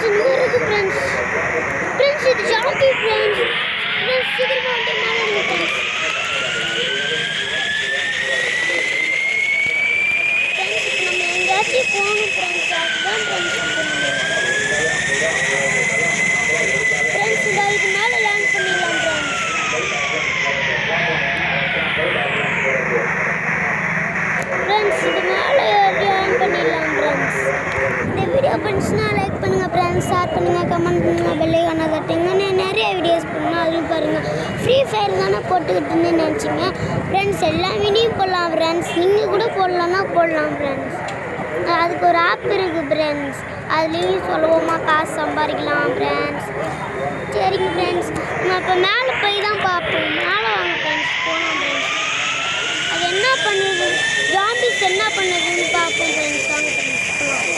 Friends இன்னும் இருக்குது friends. Friends இது ஜாம்பி ஃப்ரெண்ட்ஸ். ஃப்ரெண்ட்ஸ் சீக்கிரமாக வந்து மேலே இருங்க ஃப்ரெண்ட்ஸ். ஃப்ரெண்ட்ஸ் இப்போ நம்ம எங்கேயாச்சும் போகணும் ஃப்ரெண்ட்ஸ். அதுதான் ஃப்ரெண்ட்ஸ் ஃப்ரெண்ட்ஸ் இந்த இது மேலே லேண்ட் பண்ணிடலாம் ஃப்ரெண்ட்ஸ். ஃப்ரெண்ட்ஸ் இது மேலே லேண்ட் பண்ணிடலாம் ஃப்ரெண்ட்ஸ். இந்த வீடியோ பிடிச்சுன்னா லைக் பண்ணுங்கள் ஃப்ரெண்ட்ஸ், ஷேர் பண்ணுங்கள், கமெண்ட் பண்ணுங்கள், பெல் ஐகானை தட்டுங்க. நிறைய வீடியோஸ் பண்ணால் அதுவும் பாருங்கள். ஃப்ரீ ஃபயர் தானே போட்டுக்கிட்டுன்னு நினச்சிங்க ஃப்ரெண்ட்ஸ். எல்லா வீடியும் போடலாம் ஃப்ரெண்ட்ஸ். நீங்கள் கூட போடலான்னா போடலாம் ஃப்ரெண்ட்ஸ். அதுக்கு ஒரு ஆப் இருக்குது ஃப்ரெண்ட்ஸ். அதுலேயும் சொல்லுவோமா காசு சம்பாதிக்கலாம் ஃப்ரெண்ட்ஸ். சரிங்க ஃப்ரெண்ட்ஸ், நம்ம இப்போ மேலே போய் தான் பார்ப்போம். மேலே வாங்க ஃப்ரெண்ட்ஸ், போகலாம் ஃப்ரெண்ட்ஸ். அது என்ன பண்ணுது, ஜாம்பிஸ் என்ன பண்ணுதுன்னு பார்ப்போம் ஃப்ரெண்ட்ஸ். வாங்க ஃப்ரெண்ட்ஸ் போகலாம்.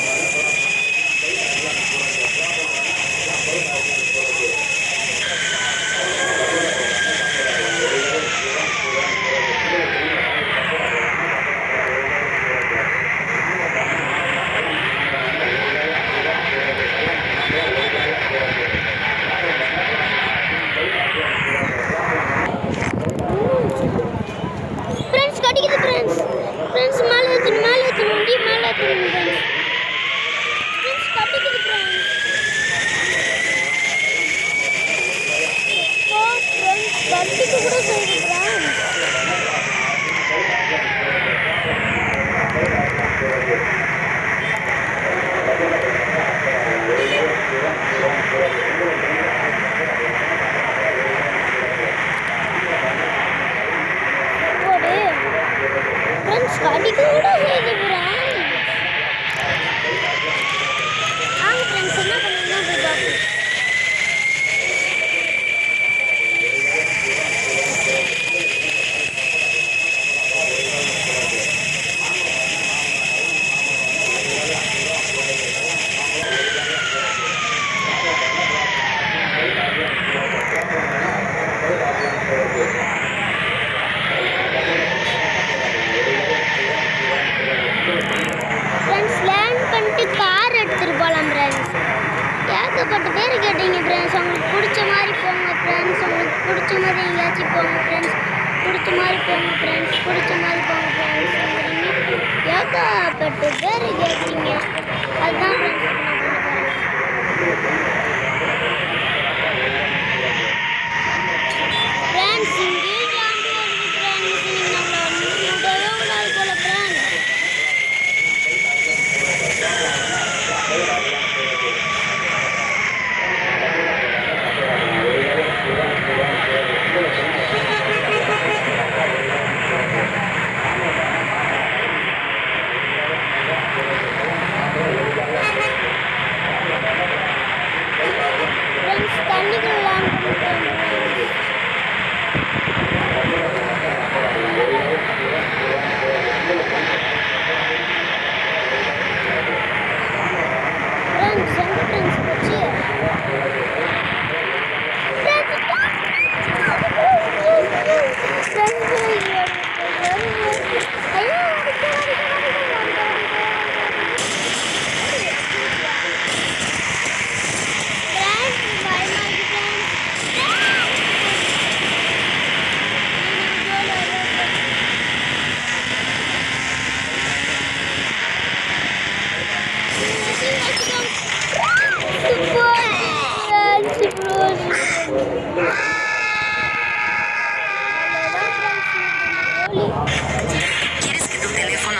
கடிக்குது ஃப்ரெண்ட்ஸ். ஃப்ரெண்ட்ஸ் மேலே ஏற்றணும், மேலே ஏற்றணும், வண்டி மேலே ஏற்றணும் ஃப்ரெண்ட்ஸ். ஃப்ரெண்ட்ஸ் கடிக்குது ஃப்ரெண்ட்ஸ். ஓ ஃப்ரெண்ட்ஸ் கடிக்க கூட செய்யுது ஃப்ரெண்ட்ஸ். ஃப்ரெண்ட்ஸ் கடிக்க கூட செய்யுது ஃப்ரெண்ட்ஸ். வாங்க ஃப்ரெண்ட்ஸ் என்ன பண்ணுறதுன்னா போய் பார்ப்போம். கார் எடுத்துகிட்டு போகலாம் ஃப்ரெண்ட்ஸ். ஏகப்பட்ட பேர் கேட்டீங்க ஃப்ரெண்ட்ஸ். உங்களுக்கு பிடிச்ச மாதிரி போங்க ஃப்ரெண்ட்ஸ். உங்களுக்கு பிடிச்ச மாதிரி எங்கேயாச்சும் போங்க ஃப்ரெண்ட்ஸ். பிடிச்ச மாதிரி போங்க ஃப்ரெண்ட்ஸ். பிடிச்ச மாதிரி போங்க ஃப்ரெண்ட்ஸ். ஏகப்பட்ட பேர் கேட்டீங்க. அதுதான்